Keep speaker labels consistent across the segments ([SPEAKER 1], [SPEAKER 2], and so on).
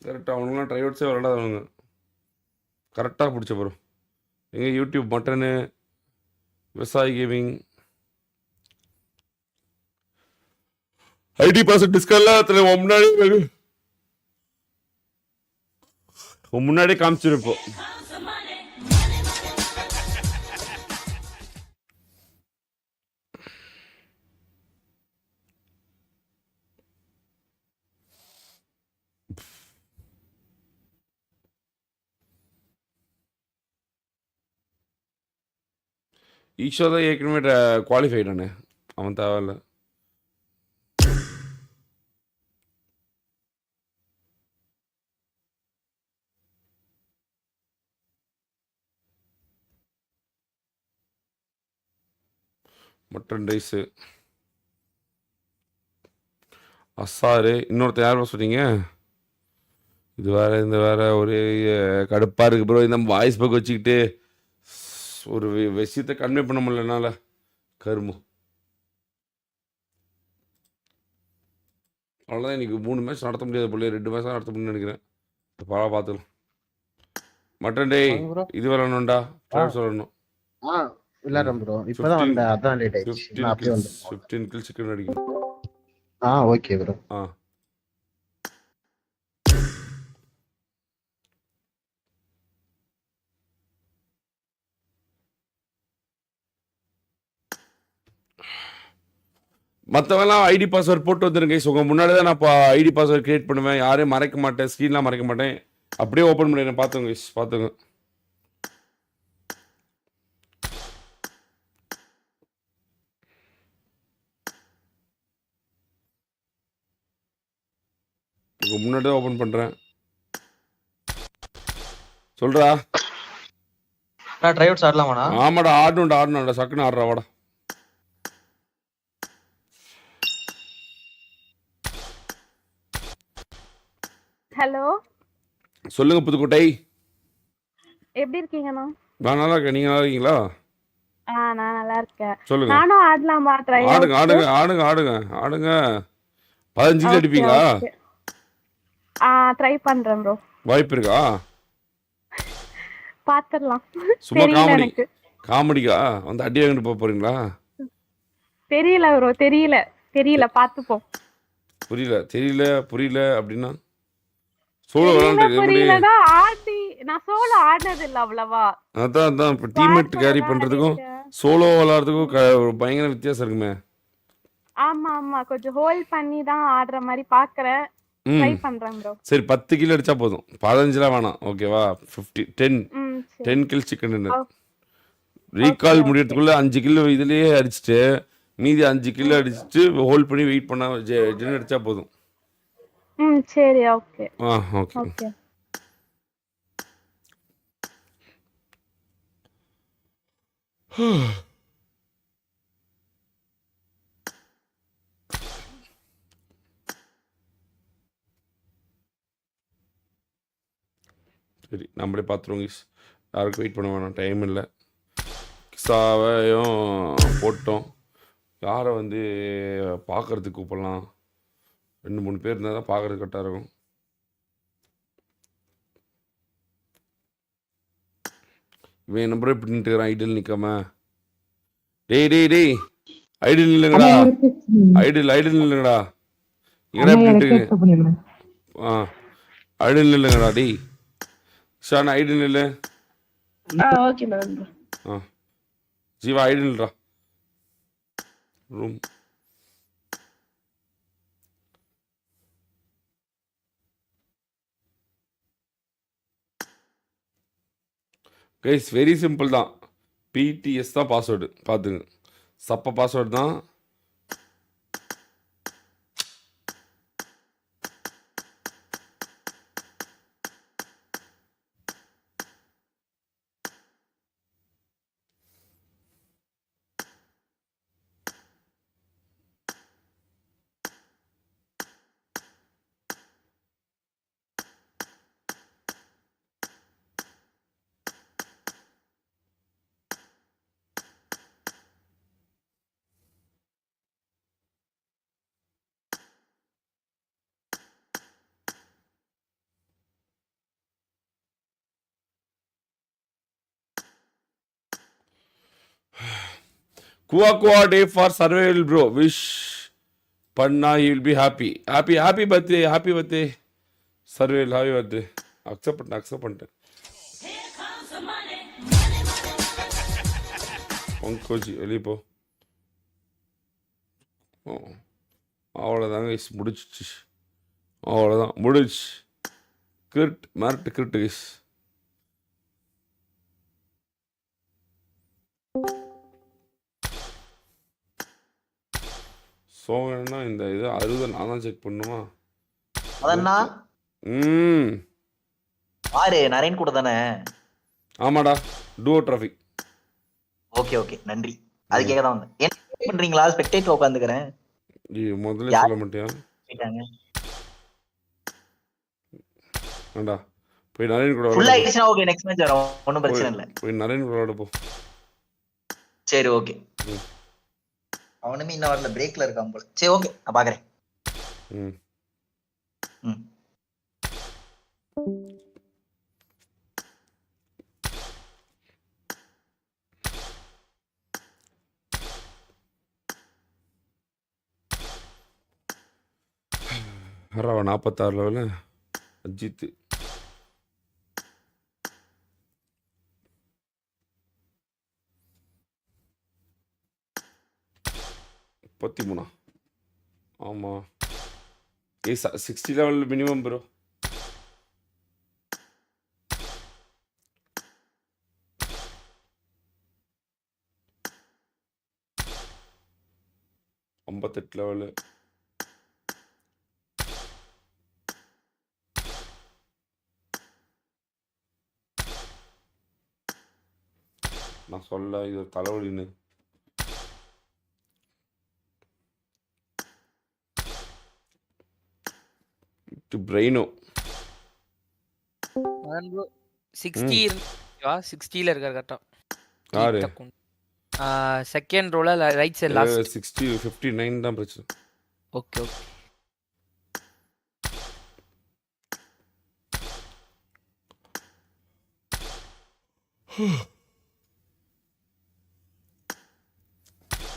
[SPEAKER 1] கரெக்டாக அவனுங்களாம் ட்ரை அவுட்ஸே விளாடாதவனுங்க. கரெக்டாக பிடிச்ச ப்ரோ. எங்கள் யூடியூப் மட்டனு விவசாயி கேமிங் ஐடி பாஸ் டிஸ்கெல்லாம் முன்னாடியே காமிச்சிருப்போம். ஈஷோ தான் ஏற்கனவே குவாலிஃபைடானே, அவன் தேவையில்ல. மட்டன் ரைஸு அசாரு. இன்னொருத்தர் யார் சொன்னீங்க? இது வேற இந்த வேற ஒரு கடுப்பாக இருக்குது ப்ரோ. இந்த வாய்ஸ் பக் வச்சுக்கிட்டு ஒரு விஷயத்தை கன்வே பண்ண முடியலனால கருமு. அவ்வளோதான். இன்றைக்கி 3 மேட்ச் நடத்த முடியாது போல, 2 மேட்ச் தான் நடத்த முடியும்னு நினைக்கிறேன். பரவாயில்ல பார்த்துக்கலாம். மட்டன் டே இது விளாடணும்டா, சொல்லணும்.
[SPEAKER 2] விளையாடுறேன் ப்ரோ. இப்பதான் வந்தேன், அதான் லேட் ஆயிடுச்சு.
[SPEAKER 1] 15 கில் சிக்கன் அடிக்கணும்.
[SPEAKER 2] Okay bro.
[SPEAKER 1] மற்றவெல்லாம் ஐடி பாஸ்வேர்ட் போட்டு வந்துருங்க. உங்கள் முன்னாடி தான் நான் இப்போ ஐடி பாஸ்வேர்ட் க்ரியேட் பண்ணுவேன். யாரையும் மறைக்க மாட்டேன், ஸ்க்ரீன்லாம் மறைக்க மாட்டேன். அப்படியே ஓப்பன் பண்ணிடுறேன். பார்த்துங்க பார்த்துங்க. உங்கள் முன்னாடி தான் ஓப்பன் பண்ணுறேன். சொல்கிறா
[SPEAKER 3] ட்ரை அவுட்ஸ் ஆடலாமாடா?
[SPEAKER 1] ஆமாடா, ஆடணும்டா. சக்குன்னு ஆடுறா வாடா.
[SPEAKER 4] ஹலோ,
[SPEAKER 1] சொல்லுங்க புதுக்கோட்டை.
[SPEAKER 4] எப்படி இருக்கீங்கண்ணா?
[SPEAKER 1] நான் நல்லா இருக்கேன். நீங்கள் நல்லா இருக்கீங்களா?
[SPEAKER 4] நான் நல்லா இருக்கேன்.
[SPEAKER 1] சொல்லுங்க.
[SPEAKER 4] நானும் ஆடலாமா? ட்ரை
[SPEAKER 1] ஆடுங்க. 15 கிலோ அடிப்பீங்களா?
[SPEAKER 4] ட்ரை பண்றேன் ப்ரோ.
[SPEAKER 1] வாய்ப்பு இருக்கா?
[SPEAKER 4] பாத்துடலாம்.
[SPEAKER 1] சும்மா காமெடிக்கா வந்து அடி வாங்கிட்டு போக போறீங்களா?
[SPEAKER 4] தெரியல ப்ரோ, தெரியல பாத்துப்போம்.
[SPEAKER 1] புரியல அப்படின்னா சோலோ விளையாண்டு
[SPEAKER 4] நான் சோலோ ஆடினது இல்ல அவ்வளவா.
[SPEAKER 1] அதான் இப்போ டீம்மேட் கேரி பண்றதுக்கும் சோலோ விளையாடுறதுக்கும் பயங்கர வித்தியாசம் இருக்குமே.
[SPEAKER 4] ஆமா, கொஞ்சம் ஹோல்ட் பண்ணி தான் ஆடுற மாதிரி பாக்குறேன். ட்ரை பண்றேன் ப்ரோ. சரி,
[SPEAKER 1] 10 கிலோ அடிச்சா போதும், 15லாம் வேணாம். ஓகேவா? 10 கில் சிக்கன் டின்னர். ரீகால் முடியறதுக்குள்ள 5 கிலோ இதுலயே அடிச்சுட்டு மீதி 5 கிலோ அடிச்சுட்டு ஹோல்ட் பண்ணி வெயிட் பண்ணா டின்னர் அடிச்சா போதும்.
[SPEAKER 4] சரி, ஓகே.
[SPEAKER 1] ஓகே. சரி, நம்மளே பார்த்துருவோங்க. யாருக்கும் வெயிட் பண்ண வேணாம், டைம் இல்லை. கிசாவையும் போட்டோம். யாரை வந்து பார்க்கறதுக்கு கூப்பிடலாம்? 2-3 பேர் இருந்தால் தான் பார்க்கறது கரெக்டாக இருக்கும். இவன் என்ன ப்ரோ இப்படி நின்றுக்கிறான் ஐடியில் நிற்காம? டேய் ஐடியில் இல்லைங்கடா. ஐடியில் இல்லைங்கடா. இங்கடா இப்படி நின்றுக்கிறேன். ஐடியில் இல்லைங்கடா. டேய் ஷான், ஐடியில் இல்லை. ஜீவா, ஐடியில் இல்லைடா. ரூம் கைஸ் வெரி சிம்பிள் தான். பிடிஎஸ் தான் பாஸ்வேர்டு. பார்த்துங்க, சப்ப பாஸ்வேர்டு தான். குவா குவா டே ஃபார் சர்வைவல் ப்ரோ விஷ் பண்ணா you will be happy happy birthday survival happy birthday accept பண்ணிட்டேன் பங்கோஜி வெளியே போ அவ்வளோதாங்க கைஸ் முடிச்சிச்சு அவ்வளோதான் முடிச்சு கிரிட்டு கைஸ் சோகன்னா இந்த இது 60 நான் தான் செக் பண்ணுமா
[SPEAKER 3] அதன்னா பாரு நரேன் கூட தானே
[SPEAKER 1] ஆமாடா டூஓ டிராஃபிக்
[SPEAKER 3] ஓகே நன்றி அது கேட்க தான் வந்தேன் என்ன பண்றீங்களா ஸ்பெக்டேட் உட்காந்துக்கிறேன்
[SPEAKER 1] முதல்ல சொல்ல மாட்டியா வேண்டா போய் நரேன் கூட
[SPEAKER 3] ஃபுல் ஆயிடுச்சுனா ஓகே நெக்ஸ்ட் மேட்ச் வரும் ஒண்ணும் பிரச்சனை இல்ல
[SPEAKER 1] போய் நரேன் கூட விளையாட போ
[SPEAKER 3] சரி ஓகே அவனுமே இன்னும் வரல பிரேக்ல இருக்கான் போல சரி ஓகே நான் பாக்குறேன்
[SPEAKER 1] யாரா 46 லெவலு அஜித் மூணா ஆமாம் 60 லெவல் மினிமம் ப்ரோ ஐம்பத்தெட்டு லெவலு நான் சொல்ல இது தலைவலின்னு பிரெயினோ
[SPEAKER 5] 60 60ல இருக்கார் கரெக்டா
[SPEAKER 1] யாரு
[SPEAKER 5] செகண்ட் ரோல ரைட் சைடு லாஸ்ட்
[SPEAKER 1] 60 59 தான் பிரச்சனை
[SPEAKER 5] ஓகே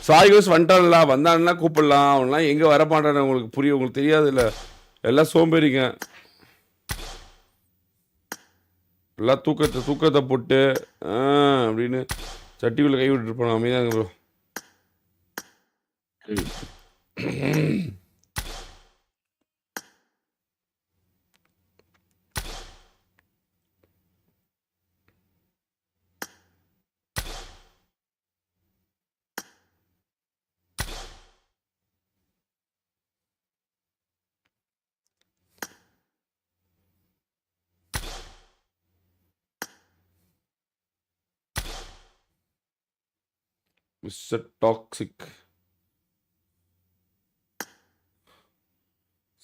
[SPEAKER 1] சாய்கோஸ் வந்துட்டான்ல வந்தான்னா கூப்பிடலாம் அவன்லாம் எங்கே வரமாட்டானு உங்களுக்கு புரியும் உங்களுக்கு தெரியாதுல்ல எல்லாம் சோம்பேறிங்க எல்லாம் தூக்கத்தை போட்டு அப்படின்னு சட்டிக்குள்ள கை விட்டுட்டு போனோம் அமைதியாங்க bro Mr. Toxic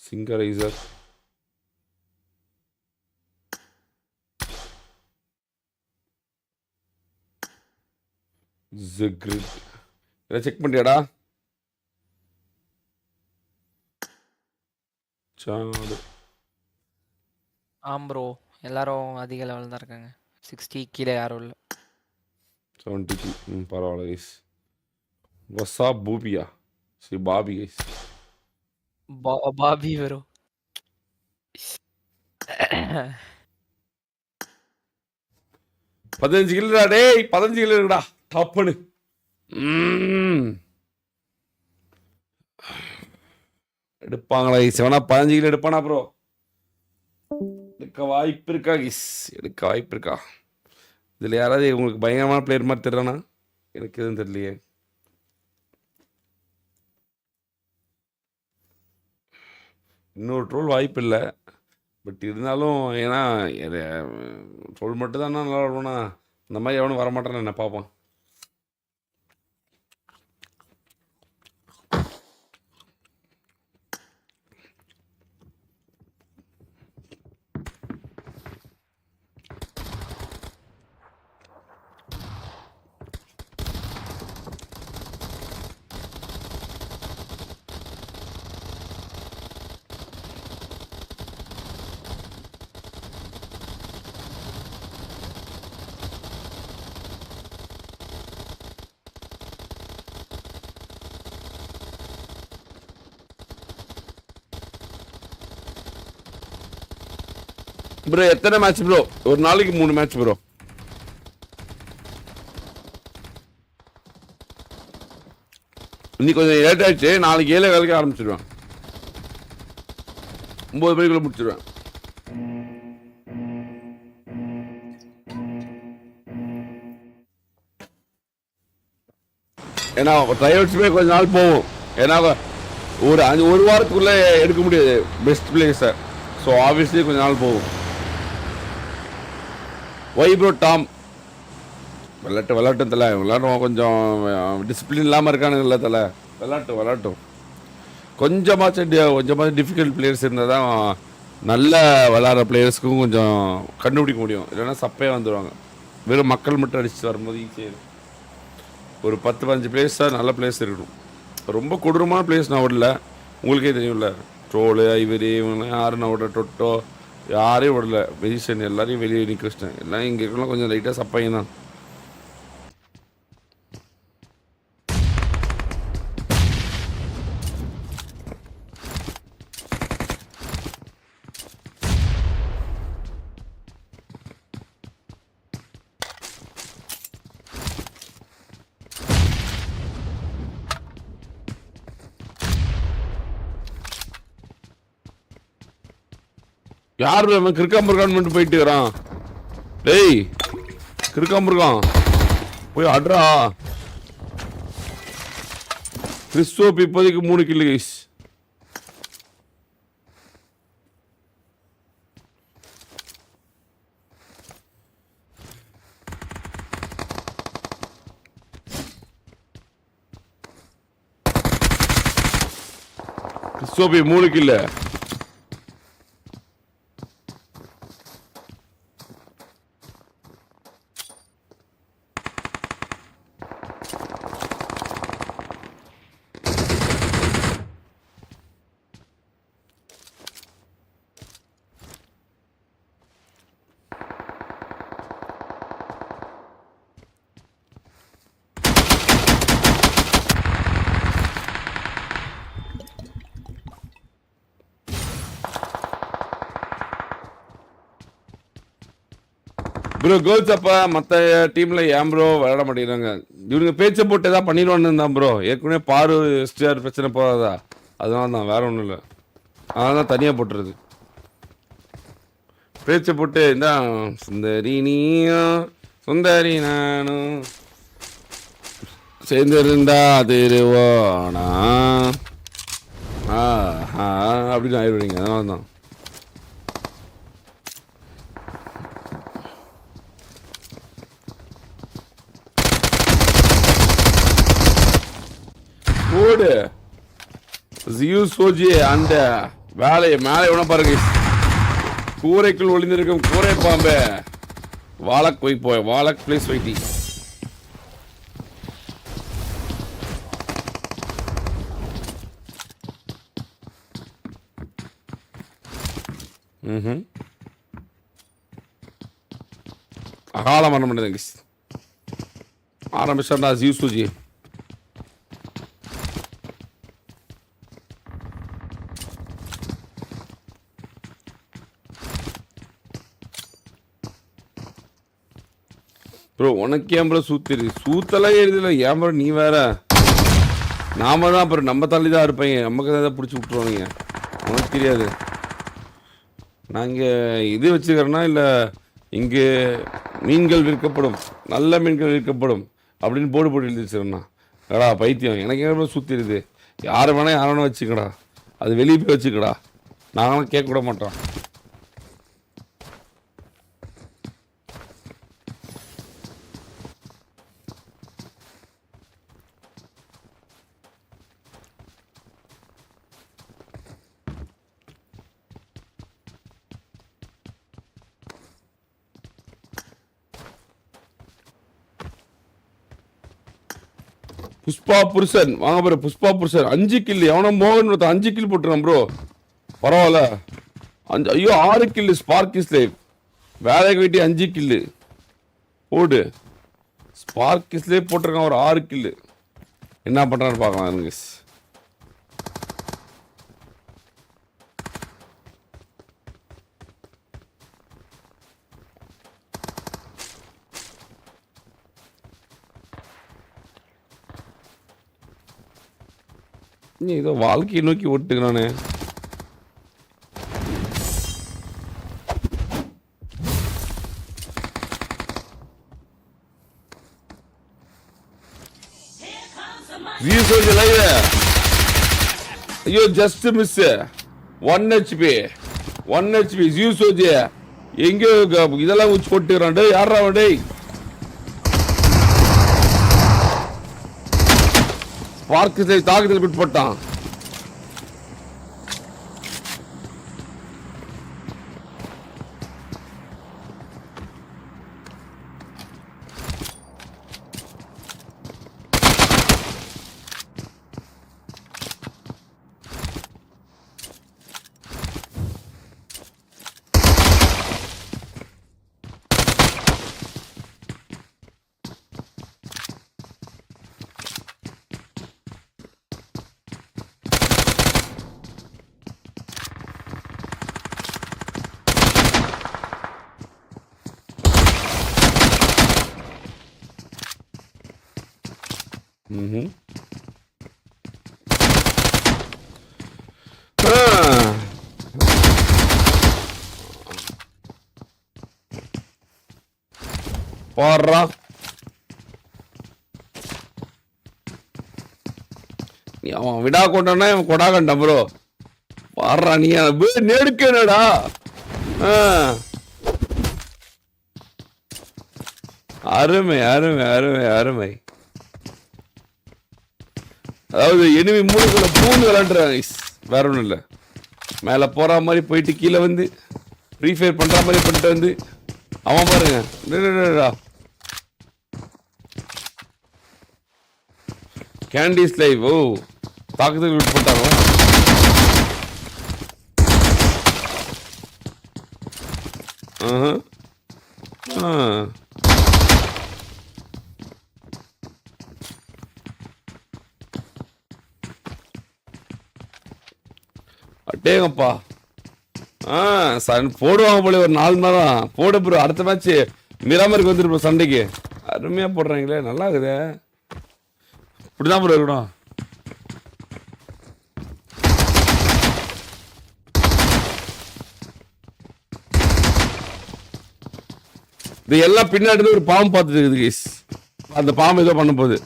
[SPEAKER 1] Singerizer Zigrid இதை செக் பண்ணியாடா சாடு
[SPEAKER 5] ஆம் ப்ரோ எல்லாரும் அதிக லெவல் தான் இருக்காங்க 60 கீழே யாரும் இல்லை
[SPEAKER 1] 73 பரவாயில்ல கைஸ் வசா பூபியா சரி பாபி கைஸ்
[SPEAKER 5] பாபி ப்ரோ
[SPEAKER 1] பதினஞ்சு கிலோடா டேய் 15 கிலோ இருக்குடா டப்புன்னு எடுப்பாங்களா கைஸ் வேணா 15 கிலோ எடுப்பானா ப்ரோ எடுக்க வாய்ப்பு இருக்கா கைஸ் எடுக்க வாய்ப்பு இருக்கா இதில் யாராவது உங்களுக்கு பயங்கரமான பிளேயர் மாதிரி தெரிறானா எனக்கு எதுவும் தெரியலையே இன்னொரு ட்ரோல் வாய்ப்பு இல்லை பட் இருந்தாலும் ஏன்னா ட்ரோல் மட்டும் தான் நல்லா வருவோம்னா இந்த மாதிரி எவனும் வரமாட்டேன்னு என்ன பார்ப்பான் ப்ரோ எத்தனை மேட்ச் ப்ரோ? ஒரு நாளைக்கு 3 மேட்ச் ப்ரோ. இன்னைக்கு கொஞ்சம் லேட் ஆயிடுச்சு. நாளைக்கு 7:15 ஆரம்பிச்சிடுவேன். 9 மணிக்குள்ள முடிச்சிடுவேன். ஏன்னா ட்ரையல்ஸுமே கொஞ்ச நாள் போகும். ஏன்னா ஒரு வாரத்துக்குள்ளே எடுக்க முடியாது பெஸ்ட் பிளேஸை. ஸோ ஆப்வியஸ்லி கொஞ்ச நாள் போகும். ஒய் ப்ரோ டாம் விளாட்டும் தலை விளாட்டும். கொஞ்சம் டிசிப்ளின் இல்லாமல் இருக்கானுங்கள தலை. விளாட்டும் கொஞ்சமாச்சும் டிஃபிகல்ட் பிளேயர்ஸ் இருந்தால் தான் நல்ல விளாட்ற பிளேயர்ஸ்க்கும் கொஞ்சம் கண்டுபிடிக்க முடியும். இல்லைன்னா சப்பையாக வந்துடுவாங்க. வெறும் மக்கள் மட்டும் அடிச்சுட்டு வரும்போது ஈஸியாக ஒரு 10-15 பிளேஸ் தான் நல்ல பிளேஸ் இருக்கணும். ரொம்ப கொடூரமான பிளேஸ் நான் விடல. உங்களுக்கே தெரியும்ல, ட்ரோலு ஐவரி இவங்க யாரும் நான் விட டொட்டோ யாரையும் விடல. வெஜிஷன் எல்லாரையும் வெளியே நிற்க வச்சிட்டேன். எல்லாம் இங்கே இருக்கலாம் கொஞ்சம் லைட்டாக சப்பையும் தான். யார் கிறுக்காம்பருக்கான்னு மட்டும் போயிட்டு இருக்கிறான். டேய் கிறுக்காம்பருக்கான் போய் அட்ரா. கிறிஸ்டோப் இப்போதைக்கு 3 கில்லு கைஸ். கிறிஸ்டோபி 3 கில்லு. ப்ரோ கேர்ள்ஸ் அப்பா மற்ற டீமில் ஏன் ப்ரோ விளையாட மாட்டேங்கிறாங்க? இவனுங்க பேச்சை போட்டு எதாவது பண்ணிடுவான்னு தான் ப்ரோ. ஏற்கனவே பாரு எஸ்டிஆர் பிரச்சனை போகாதா? அதனால தான், வேற ஒன்றும் இல்லை. அதனால தான் தனியாக போட்டுறது. பேச்சை போட்டு இந்த சுந்தரி நீயும் சுந்தரி நானும் சேர்ந்திருந்தா திருவோனா அப்படின்னு ஆயிடுவீங்க. அதனால தான் ஓடு ஜியூ சோஜி அந்த வேலையை மேலே எவன பாருங்க. கூரைக்குள் ஒளிந்திருக்கும் கூரை பாம்பே வாழக் போய் வாழக் பிளேஸ் வைட்டி. அகாலம் பண்ண மாட்டேங்க. ஆரம்பிச்சா ஜியூ சோஜி. ப்ரோ உனக்கு ஏன் ப்ரோ சூத்தெல்லாம் எழுதல. ஏன் ப்ரோ நீ வேற? நாம தான் அப்புறம் நம்ம தள்ளி தான் இருப்பீங்க. நமக்கு தான் பிடிச்சி விட்ருவானுங்க. உனக்கு தெரியாது. நான் இங்கே இது வச்சுக்கிறேன்னா இல்லை இங்கே மீன்கள் விற்கப்படும், நல்ல மீன்கள் விற்கப்படும் அப்படின்னு போட்டு எழுதி வச்சுக்கிறேண்ணா. கடா பைத்தியம். எனக்கு ஏன் சுற்றிடுது? யார் வேணா வச்சுக்கடா. அது வெளியே போய் வச்சுக்கடா. நாங்களும் கேட்க விட மாட்டோம். புஷ்பா புருஷன் வாங்க ப்ரோ. புஷ்பா புருஷன் 5 கில்லு. எவனோ மோகன் 5 கில் போட்டுறான் ப்ரோ. பரவாயில்ல. 5 ஐயோ 6 கில்லு. ஸ்பார்க்கிஸ் லைவ் வேலைக்கு வெட்டி 5 கில்லு போடு. ஸ்பார்க்கிஸ் லைவ் போட்டிருக்கான் ஒரு 6 கில்லு. என்ன பண்ணுறான்னு பார்க்கலாம் எனக்கு. நீ ஏதோ வாழ்க்கையை நோக்கி ஓட்டுக்கிறானே. ஐயோ ஜஸ்ட் மிஸ் 1 HP 1 HP ஜியூ சோஜி எங்கேயோ இதெல்லாம் வச்சு போட்டுக்கிறான். டேய் யாரா அவன்? டேய் பார்க்கு தாக்குதல் விட்டு போட்டான். போடுறா நீ அவன் விடா கொண்டானா இவன் கொடா கண்டா ப்ரோ. பாடுறா நீ நெடுக்கடா. அருமை அருமை அருமை அருமை. அதாவது எனிமி மூணுக்குள்ள பூந்து விளையாடுறாங்க. வேற ஒன்றும் இல்லை. மேலே போற மாதிரி போயிட்டு கீழே வந்து ஃப்ரீ ஃபயர் பண்ற மாதிரி பண்ணிட்டு வந்து அவன் பாருங்க கேண்டிஸ் லைவ். ஓ தாக்குதல் விட்டுப்பட்டாங்க. அட்டேங்கப்பா. போடுவாங்க போல ஒரு 4 மணி நேரம் போட ப்ரோ. அடுத்த மேட்ச் மிராமருக்கு வந்துரு ப்ரோ சண்டைக்கு. அருமையா போடுறாங்களே, நல்லா இருக்குது. இப்படிதான் ப்ரோ இருக்கணும். இது எல்லாம் பின்னாடி ஒரு பாம்பு பார்த்துட்டு இருக்குது கைஸ். அந்த பாம்பு ஏதோ பண்ண போகுது.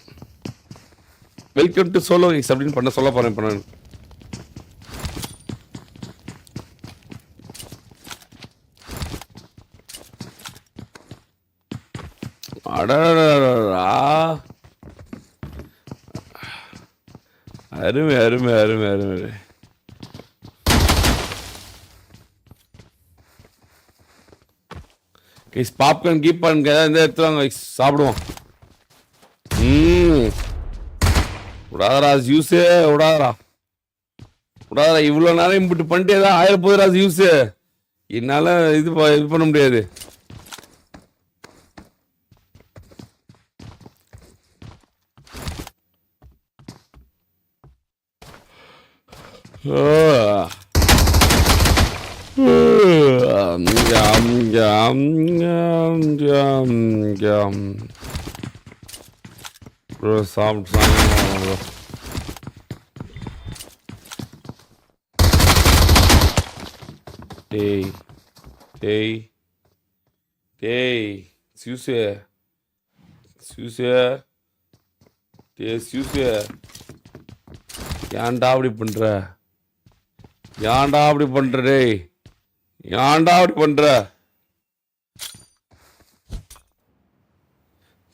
[SPEAKER 1] வெல்கம் டு சோலோ கைஸ் அப்படின்னு பண்ண சொல்ல போறேன் இப்போ நான். அருமை அருமை அருமை அருமை. கைஸ் பாப்கார்ன் கீப் பண்ணுங்க. இந்த எடுத்துவாங்க சாப்பிடுவோம். விடாதரா ஜூஸு விடாதரா விடாதரா. இவ்வளோ நேரம் இம்பிட்டு பண்ணிட்டே தான் 1000 போதுரா ஜூஸு. என்னால் இது பண்ண முடியாது. சாப்பிட்டு டேய் டேய் டேய் சியூசு சியூசு டே சியூசு ஏன்டா அப்படி பண்ற? ஏன்டா அப்படி பண்ற? டேய் ஏன்டா அப்படி பண்ற?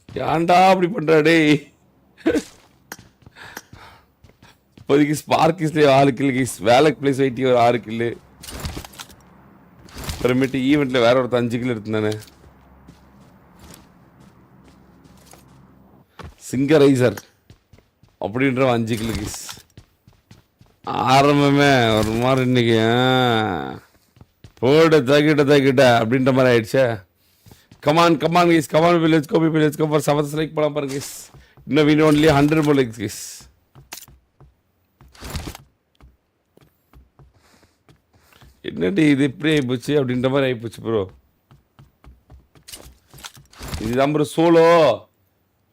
[SPEAKER 1] ஏன்டா அப்படி பண்ற? டேய் இப்போதைக்கு ஸ்பார்க்கிஸ்லேயே 6 கில் கைஸ். வேலைக்கு பிளேஸ் வைட்டி ஒரு 6 கில்லு. அப்புறமேட்டு ஈவெண்ட்டில் வேற ஒருத்தர் 5 கில் எடுத்தானே. சிங்கரைசர் அப்படின்ற 5 கில் கைஸ். ஆரம்பமே ஒரு மாதிரி இன்னைக்கு போட தகிட்ட அப்படின்ற மாதிரி ஆயிடுச்சே. Come on come on guys come on village Gopi village கோபர் 7 லைக் போலாம் பாருங்க கைஸ். இன்னும் win only 100 more likes guys. என்னடி இது இப்படி ஆகிப்போச்சு அப்படின்ற மாதிரி ஆகிப்போச்சு ப்ரோ. இதுதான் ப்ரோ சோலோ.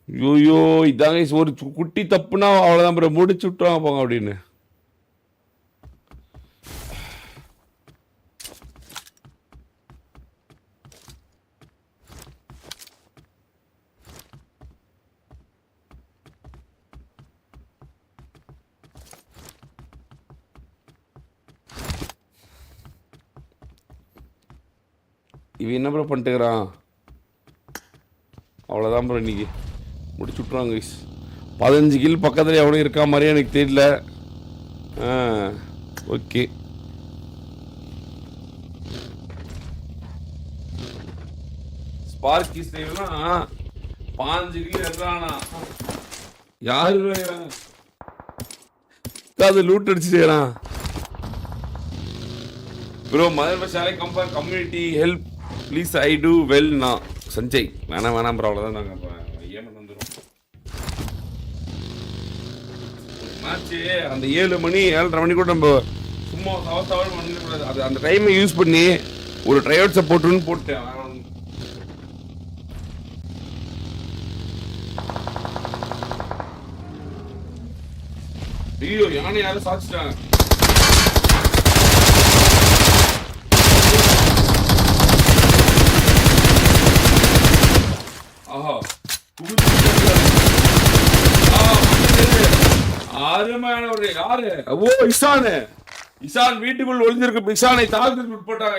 [SPEAKER 1] ஐயோ இதாங்க ஒரு குட்டி தப்புனா அவ்வளோதான் ப்ரோ முடிச்சு விட்டுருவாங்க போங்க அப்படின்னு. இவன் என்ன ப்ரோ பண்ணிட்டுக்கிறான்? அவ்வளோதான் ப்ரோ இன்னைக்கு முடிச்சு விட்ருவாங்க கைஸ். 15 கில் பக்கத்தில் எவனும் இருக்கா மாதிரியே எனக்கு தெரியல. ஓகே ஸ்பார்க்கி ஸ்டைவ்லாம் 15 கில் எடுறானா? யாரு அது லூட் அடிச்சு செய்யறான் ப்ரோ? மதர் ஷாலை compare community help please I do well. நான் சஞ்சய் வேணாம் ப்ரோ, அவ்வளோதான். நாங்கள் ஏமன் வந்துடும் மேட்ச்சு அந்த 7 மணி 7:30 மணி கூட நம்ம சும்மா சவத்தாவும் வந்துடக்கூடாது. அது அந்த டைமை யூஸ் பண்ணி ஒரு ட்ரைஅவுட் சப்போர்ட்டுன்னு போட்டேன். ஐயோ யானை யாரும் சாச்சிட்டாங்க. ஆஹா அருமையான ஒரு யாரு? ஓ இசான் வீட்டுக்குள் ஒளிஞ்சிருக்கு. இசானை தாக்குதலுக்கு உட்பட்டாங்க.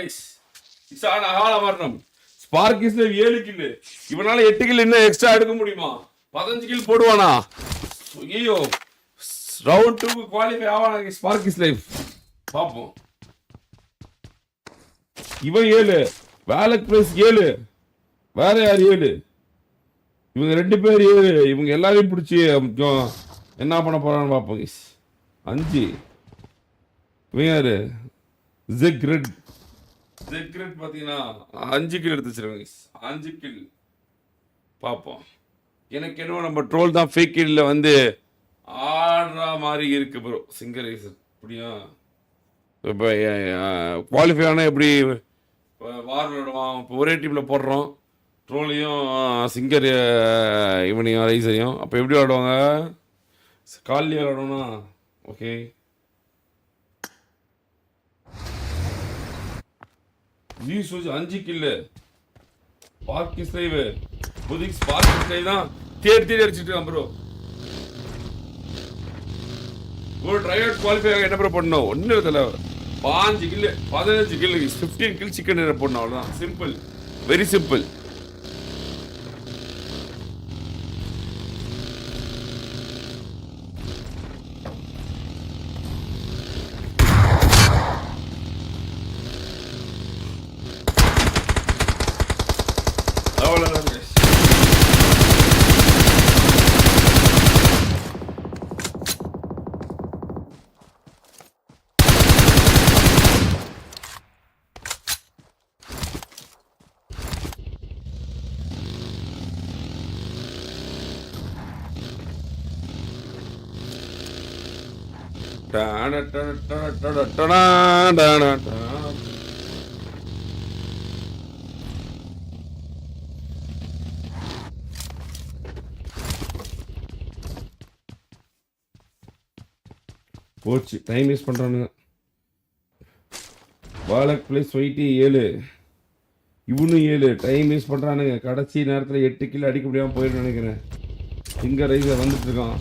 [SPEAKER 1] இசான் அகால மரணம். ஸ்பார்க்கிஸ் 7 கில், இவனால 8 கில் இன்னும் எக்ஸ்ட்ரா எடுக்க முடியுமா? 15 கில் போடுவானா? ஐயோ ரவுண்ட் 2 குவாலிஃபை ஆவானா ஸ்பார்க்கிஸ் லைஃப்? பாப்போம். இவன் 7, வேலக் பிளஸ் 7, வேற யார் 7? இவங்க 2 பேர் 7. இவங்க எல்லாரையும் பிடிச்சி என்ன பண்ண போறான்னு பார்ப்போம். 5 இவன் யாரு? ஜெக்ரெட் பார்த்தீங்கன்னா 5 கில் எடுத்து வச்சிருக்காங்க. 5 கில் பார்ப்போம். எனக்கு என்ன நம்ம ட்ரோல் தான் ஃபேக் கில்ல வந்து ஆடுற மாதிரி இருக்கு ப்ரோ. சிங்கர் இப்படியா இப்போ குவாலிஃபை ஆனால் எப்படி வார் விளையாடுவான்? இப்போ ஒரே டீமில் போடுறோம் ட்ரோலையும் சிங்கர் இவனையும் ரைஸையும். அப்போ எப்படி விளாடுவாங்க? காலில் விளாடணும்னா ஓகே. ஜீசூஸ் 5 கில்லு. ஸ்பார்க்கிஸ் லைவ் புதிக் ஸ்பார்க்கிஸ் லைவ் தான் தேடி அடிச்சுட்டு இருக்கான் ப்ரோ. ஒரு ட்ரைஅவுட் குவாலிஃபை என்ன ப்ரோ பண்ணணும்? ஒன்றும் இதில் 5 கில்லு 15 கில்லு 15 கில் சிக்கன் டின்னர் போடணும். அவ்வளோதான். Simple, very simple. அவ்வளோதான். போச்சு, டைம் வேஸ்ட் பண்றானுங்க. வாலக் பிளேஸ் ஒயிட்டி 7, இவனு 7, டைம் வேஸ்ட் பண்றானுங்க. கடைசி நேரத்தில் 8 கிலோ அடிக்க முடியாமல் போயிடும் நினைக்கிறேன். இங்க ரைஸர் வந்துட்டு இருக்கான்.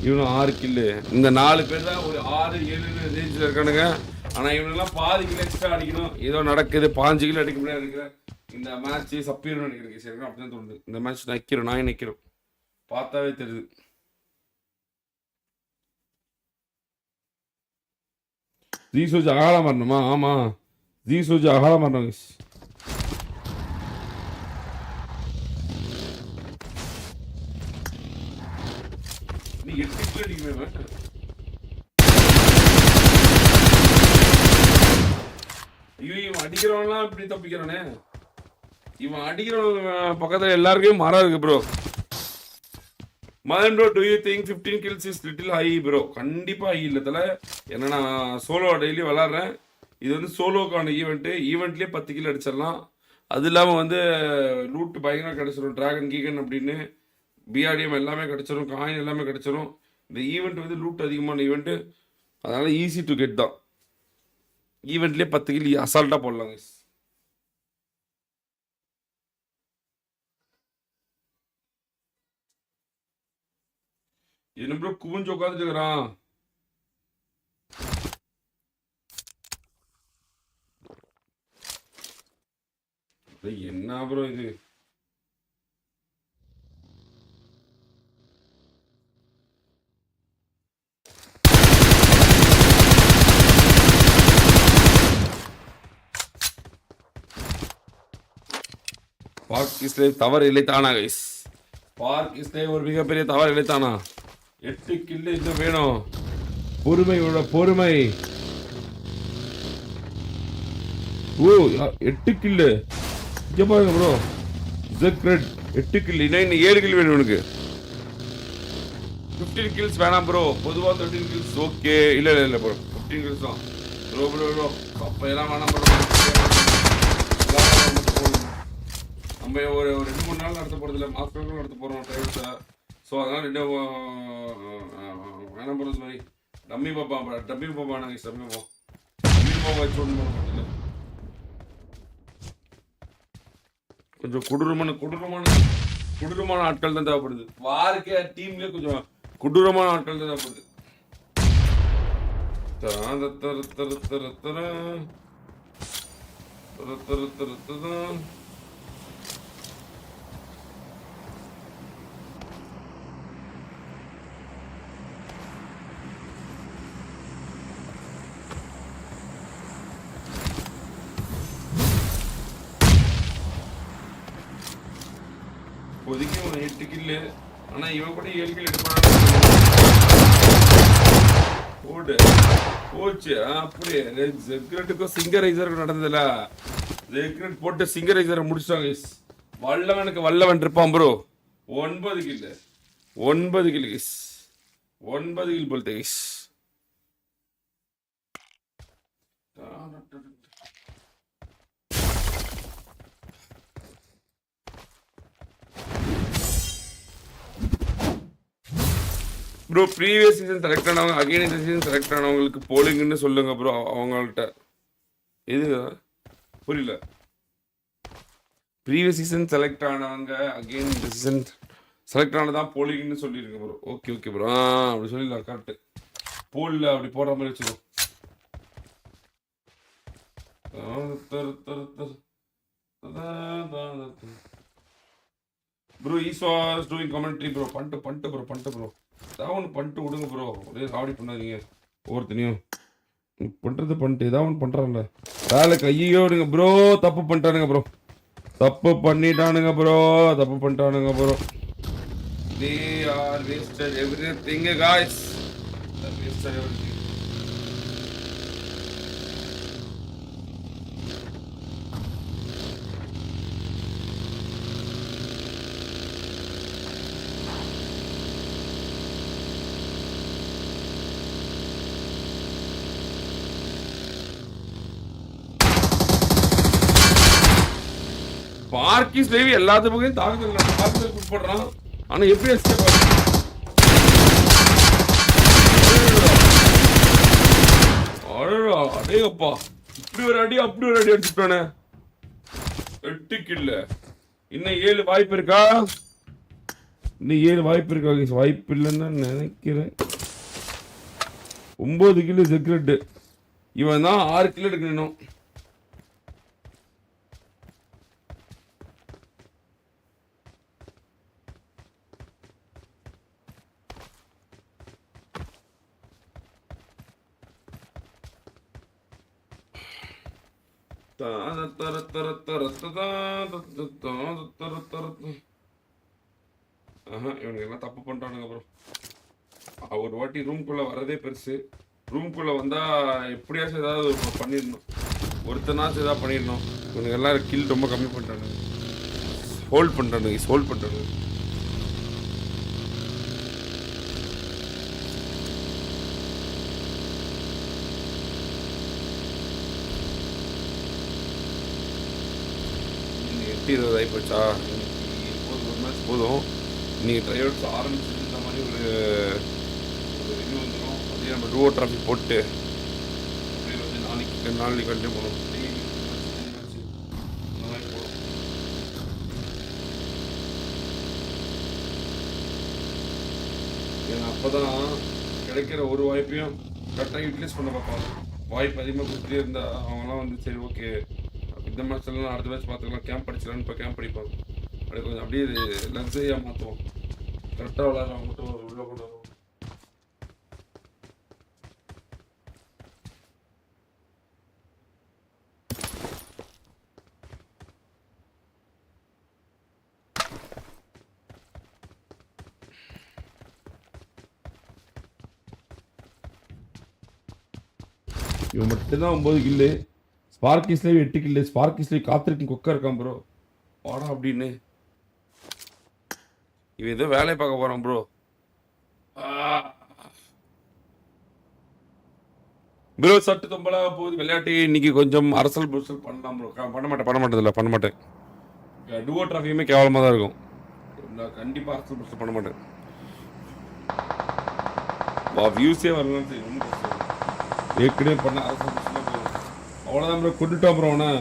[SPEAKER 1] இவனும் 6 கில்லு. இந்த 4 பேர் தான் ஒரு 6, 7 ரேஞ்சில் இருக்கானுங்க. ஆனால் இவனுங்கெல்லாம் 10 கிலோ எக்ஸ்ட்ரா அடிக்கணும். ஏதோ நடக்குது. 5 கிலோ அடிக்க முடியாது நினைக்கிறேன். இந்த மேட்ச் சப்பிடணும்னு நினைக்கிறேன். சரி அப்படிதான் தோணுது. இந்த மேட்ச் நிற்கிறோம், நான் நிற்கிறோம். பார்த்தாவே தெரியுது. ஜீசூஜ் அகால மரணமா? ஆமா, ஜீசூஜ் அகால மரணம். நீ 8 கிலோ அடிக்கவே இவன் அடிக்கிறவன்லாம் இப்படி தப்பிக்கிறானே. இவன் அடிக்கிறவன் பக்கத்துல எல்லாருக்கும் மரம் இருக்கு bro. Madan bro, do you think 15 kills is little high bro? கண்டிப்பா ஹை இல்லை தலை. ஏன்னா நான் சோலோ டெய்லி விளாட்றேன். இது வந்து சோலோக்கான ஈவெண்ட்லேயே 10 கிலோ அடிச்சிடலாம். அது இல்லாமல் வந்து லூட்டு பயங்கரமாக கிடச்சிரும். ட்ராகன் கீகன் அப்படின்னு பிஆர்டிஎம் எல்லாமே கிடச்சிரும். காயின் எல்லாமே கிடச்சிரும். இந்த ஈவெண்ட் வந்து லூட் அதிகமான ஈவெண்ட்டு. அதனால் ஈஸி டு கெட் தான். ஈவெண்ட்லேயே 10 கிலோ அசால்ட்டாக போடலாங்க. என்ன ப்ரோ குவிஞ்சு உட்காந்துட்டு இருக்கிறான்? என்ன ப்ரோ இது? பார்க் இஸ்லே தவறு இல்லைத்தானா கைஸ்? பார்க் இஸ்லே ஒரு மிகப்பெரிய தவறு இல்லைத்தானா? 8 கில்லு இன்னும் வேணும். பொறுமையோட பொறுமை. ஓ 8 கில்லு இங்க பாருங்க ப்ரோ. ஜெக்ரெட் 8 கில். இன்னும் 7 கில் வேணும் உனக்கு. 15 கில்ஸ் வேணாம் ப்ரோ. பொதுவா 13 கில்ஸ் ஓகே. இல்ல ப்ரோ 15 கில்ஸ் தான் ப்ரோ. அப்ப எல்லாம் வேணாம் ப்ரோ. நம்ம ஒரு 2-3 நாள் நடத்த போறது இல்லை, மாஸ்டர்களும் நடத்த போறோம் ட்ரைவல்ஸை. ஸோ அதனால ரெண்டும் வேணாம் போகிறது மாதிரி டம்மி பாப்பா நாங்கள் டம்மி பாப்பா வச்சு ஒன்று இல்லை. கொஞ்சம் கொடூரமான ஆட்கள் தான் தேவைப்படுது. வாருக்கே டீம்லேயே கொஞ்சம் கொடூரமான ஆட்கள் தான் தேவைப்படுது. இப்போதைக்கு ஒரு 8 கில்லு. ஆனால் இவன் கூட 7 கில் எடுப்பான போச்சு. அப்படியே ஜெக்ரெட்டுக்கும் சிங்கரைசருக்கும் நடந்ததுல ஜெக்ரெட் போட்டு சிங்கரைசரை முடிச்சிட்டாங்க. வல்லவனுக்கு வல்லவன் இருப்பான் bro. 9 kill 9 kill guys. 9 kill போல்தே guys. Bro previous season select ஆனவங்க அகைன் இந்த சீசன் செலக்ட் ஆனவங்களுக்கு போலிங்னு சொல்லுங்க ப்ரோ. அவங்கள்ட்ட இது புரியல. ப்ரீவியஸ் சீசன் செலக்ட் ஆனவங்க அகைன் இந்த சீசன் செலக்ட் ஆனதான் போலிங்னு சொல்லிடுங்க ப்ரோ. Okay bro. அப்படி சொல்லிடலாம். கரெக்டு. போலில் அப்படி போடுற மாதிரி வச்சுக்கோ. Bro is was doing commentary bro. பண்ணிட்டு ப்ரோ ஏதாவது ஒன்று பண்ணிட்டு விடுங்க ப்ரோ. ஒரே ராவடி பண்ணாதீங்க ஒவ்வொருத்தனையும். பண்ணிட்டு ஏதாவது ஒன்று பண்ணுறான்ல வேலை கையோ விடுங்க ப்ரோ. தப்பு பண்ணிட்டானுங்க ப்ரோ. தப்பு பண்ணிட்டானுங்க bro. They are wasted everything guys. They wasted everything. பார்க்கிஸ் தேவி எல்லாத்து பக்கம் தாக்குதல் கூப்பிடுறான். ஆனா எப்படி எஸ்கேப் அடேப்பா. இப்படி ஒரு அடி அப்படி ஒரு அடி அடிச்சுட்டானே. 8 கில்ல. இன்னும் 7 வாய்ப்பு இருக்கா? வாய்ப்பு இல்லைன்னு நினைக்கிறேன். 9 கிலோ செக்ரெட். இவன் தான் 6 கிலோ எடுக்கணும். இவனுக்கு எல்லாம் தப்பு பண்ணிட்டானுங்க ப்ரோ. ஒரு வாட்டி ரூம்குள்ள வரதே பெருசு. ரூம்குள்ள வந்தா எப்படியாச்சும் ஏதாவது பண்ணிடணும். ஒருத்தனாச்சும் ஏதாவது பண்ணிடணும். இவனுக்கு எல்லாம் கில் ரொம்ப கம்மி பண்ணிட்டானுங்க. ஹோல்ட் பண்ணிட்டானுங்க. ஆயிப்போச்சா? ஒரு மேட்ச் போதும். நீங்கள் ட்ரை அவுட்ஸ் ஆரம்பிச்சு இந்த மாதிரி ஒரு இது வந்துடும். அப்படியே நம்ம டூவோ டிராஃபி போட்டு அப்படியே வந்து நாளைக்கு கண்டினியூ பண்ணுவோம். அந்த மாதிரி போடும். ஏன்னா அப்போ தான் கிடைக்கிற ஒரு வாய்ப்பையும் கரெக்டாக யூட்டிலைஸ் பண்ண பார்ப்பாங்க. வாய்ப்பு அதிகமாக கொடுத்துட்டே இருந்தால் அவங்களாம் வந்து சரி ஓகே அப்படி இந்த மேட்ச்லாம் அடுத்த மேட்ச் பார்த்துக்கலாம். கேம்ப் அடிச்சிடலான்னு இப்போ கேம்ப் அடிப்பாங்க. அப்படியே கொஞ்சம் அப்படியே லக்ஸரியாக மாற்றுவோம். கரெக்டாக விளாட்றவங்க மட்டும் உள்ளே கொண்டு வருவோம். இவன் மட்டும்தான் 9 கில்லு. ஸ்பார்க்கிஸ்லேயே 8 கில்லு. ஸ்பார்க்கிஸ்லேயே காத்திருக்கும் கொக்கா இருக்கான் ப்ரோ. வாடா அப்படின்னு இவன் ஏதோ வேலையை பார்க்க போகிறான் ப்ரோ. ப்ரோ சட்டு தொம்பலாக போகுது விளையாட்டு. இன்னைக்கு கொஞ்சம் அரசல் புரசல் பண்ணலாம் ப்ரோ. பண்ண மாட்டேன். டுவோ ட்ராஃபியுமே கேவலமாக தான் இருக்கும். நான் கண்டிப்பாக அரசல் புரசல் பண்ண மாட்டேன். வியூஸே வரலாம். சரி ரொம்ப கஷ்டம். ஏற்கனவே பண்ண அரசல் புரசல் அவ்வளோதான் ப்ரோ. கொண்டுட்டோம் ப்ரோ. அவனை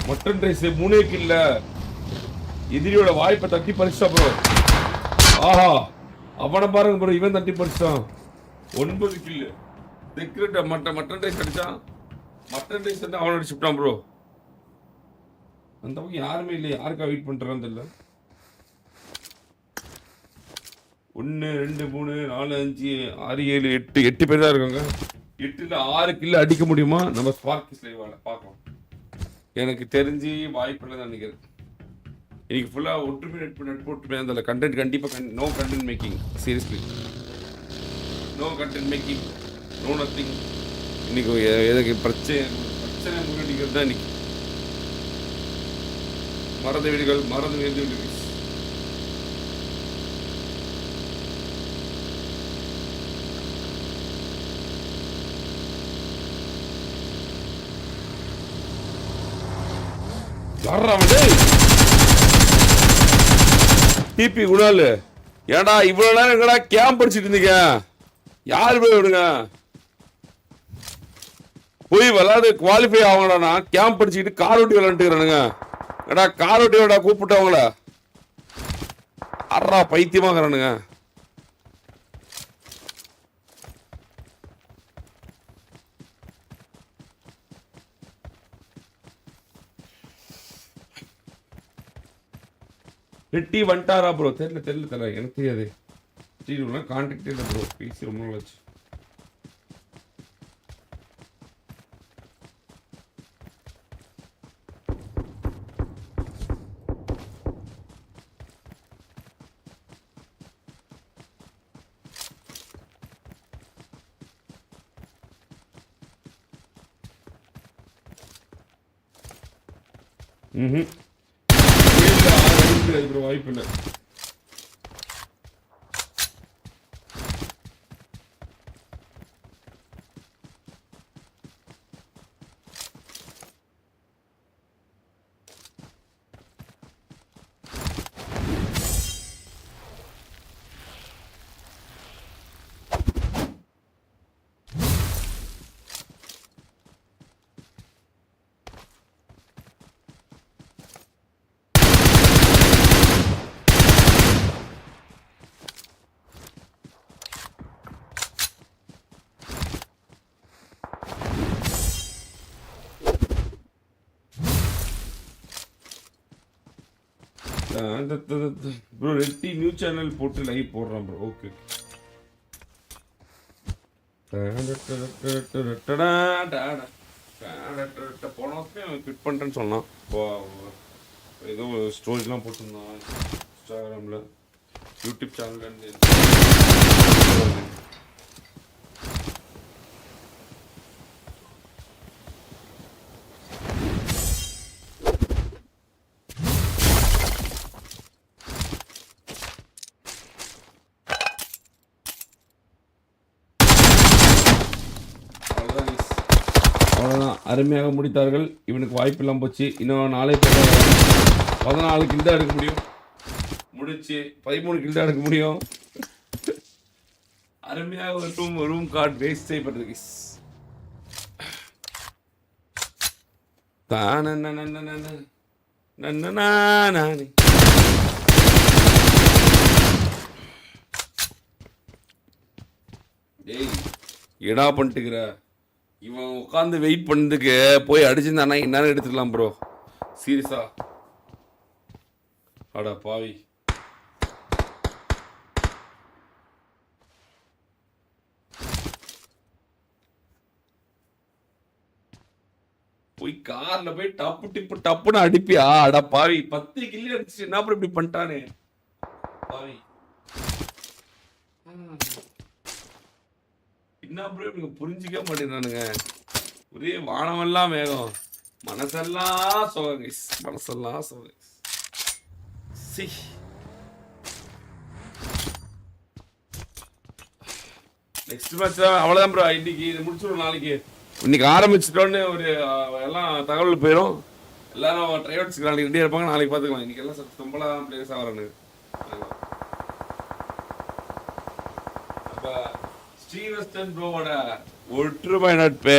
[SPEAKER 1] மட்டன் ரைஸ் 3 கில்ல எதிரியோட வாய்ப்பை தட்டி பறிச்சா ப்ரோ. ஆஹா அவனை பாருங்க ப்ரோ. இவன் தட்டி பறிச்சான். 9 கில்லு. செக்ரெட் மட்டன் ரைஸ் அடிச்சான். மட்டன் ரைஸ் வந்து அவன் அடிச்சுட்டான் ப்ரோ. அந்த பக்கம் யாருமே இல்லை. யாருக்கா வெயிட் பண்றான்னு தெரியல. 1 2 3 4 5 6 7 8 பேர் தான் இருக்காங்க. 8ல் 6 கில்லு அடிக்க முடியுமா? நம்ம ஸ்பார்க்கிஸ் லைவால பார்க்கலாம். எனக்கு தெரிஞ்சு வாய்ப்பு இல்லைன்னு நினைக்கிறேன். இன்னைக்கு ஃபுல்லாக ஒற்றுமை நட்பு ஒற்றுமை அந்த கண்டென்ட் கண்டிப்பாக no content making. Seriously no content making, no nothing. இன்னைக்கு எதுக்கு பிரச்சனை முன்னெடுக்கிறது தான் இன்னைக்கு. மறந்த வீடுகள் டிபி குணால். ஏடா இவ்வளவு நேரம் எங்கடா கேம்ப் படிச்சுட்டு இருந்தீங்க? யாரு போய் விடுங்க. போய் விளையாடு குவாலிஃபை ஆகணும்னா கேம்ப் படிச்சுக்கிட்டு கார் ஓட்டி விளையாண்டுக்கிறானுங்க. ஏடா கார் ஓட்டியோட கூப்பிட்டவங்கள அறா பைத்தியமாகறானுங்க. ரெட்டி வந்துட்டாரா ப்ரோ? தெரியல எனக்கு தெரியாது. கான்டாக்ட் இல்லை ப்ரோ. பேசி ரொம்ப நாள் ஆச்சு. ப்ரோ வாய்ப்பு இல்லை. ப்ரோ ரெட்டி நியூ சேனல் போட்டு லைவ் போடுறான் ப்ரோ. ஓகே போன வருஷமே ஃபிட் பண்ணுறேன்னு சொன்னான். ஏதோ ஸ்டோரிலாம் போட்டிருந்தான் இன்ஸ்டாகிராமில், யூடியூப் சேனல்லேருந்து. அவ்வளோதான், அருமையாக முடித்தார்கள். இவனுக்கு வாய்ப்பு இல்லாமல் போச்சு. இன்னும் 14 கில் தான் எடுக்க முடியும். முடிச்சு 13 கில் தான் எடுக்க முடியும். அருமையாக ஒரு ரூம் கார்டு வேஸ்ட் செய்யப்படுறது. ஏய் என்னடா பண்ணிட்டுக்கிற? இவன் உட்காந்து வெயிட் பண்ணதுக்கு போய் அடிச்சிருந்தானா என்னன்னு எடுத்துக்கலாம் ப்ரோ. சீரியஸா அடா பாவி. போய் கார்ல போய் டப்பு டிப்பு டப்புன்னு அடிப்பியா? அடா பாவி 10 கில்லி அடிச்சு என்ன அப்புறம் இப்படி பண்ணிட்டானே பாவி. என்ன ப்ரோ நீங்க புரிஞ்சிக்க மாட்டேங்கிறானுங்க. ஒரே வானமெல்லாம் மேகம், மனசெல்லாம் சோகம் guys. மனசெல்லாம் சோகம். சி நெக்ஸ்ட் மேட்ச் அவ்வளோதான் ப்ரோ. இன்னைக்கு இது முடிச்சிடும். நாளைக்கு இன்னைக்கு ஆரம்பிச்சிட்டோன்னு ஒரு எல்லாம் தகவல் போயிடும். எல்லாரும் ட்ரைவர்ஸ்க்கு நாளைக்கு ரெடியாக இருப்பாங்க. நாளைக்கு பார்த்துக்கலாம். இன்னைக்கு எல்லாம் ரொம்பலாம் பிளேயர்ஸ் ஆகிறானுங்க. அப்போ ஸ்ரீவஸ்டன் ப்ரோவோட ஒற்றுமை நட்பு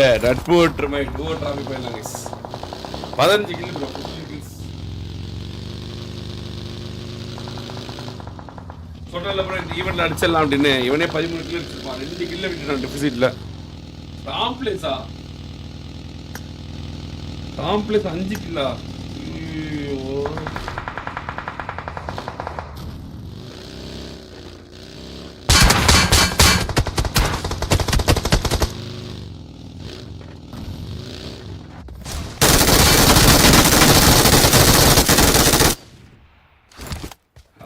[SPEAKER 1] ஒற்றுமை டூ டிராஃபி போயிடலாம் guys. 15 kilo bro. 15 kills சொன்னல ப்ரோ. இந்த ஈவெண்ட்ல அடிச்சிடலாம் அப்படின்னு இவனே 13 கிலோ வச்சிருப்பான். 2 கிலோ விட்டுட்டான் டெபிசிட்ல. காம்ப்ளெக்ஸா காம்ப்ளெக்ஸ் 5 கிலோ. ஐயோ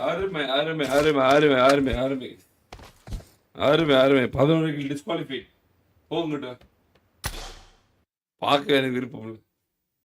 [SPEAKER 1] அருமை அருமை அருமை அருமை அருமை அருமை அருமை அருமை. 11 டிஸ்குவாலிஃபை. போங்கட்ட பார்க்க எனக்கு விருப்பம் இல்லை.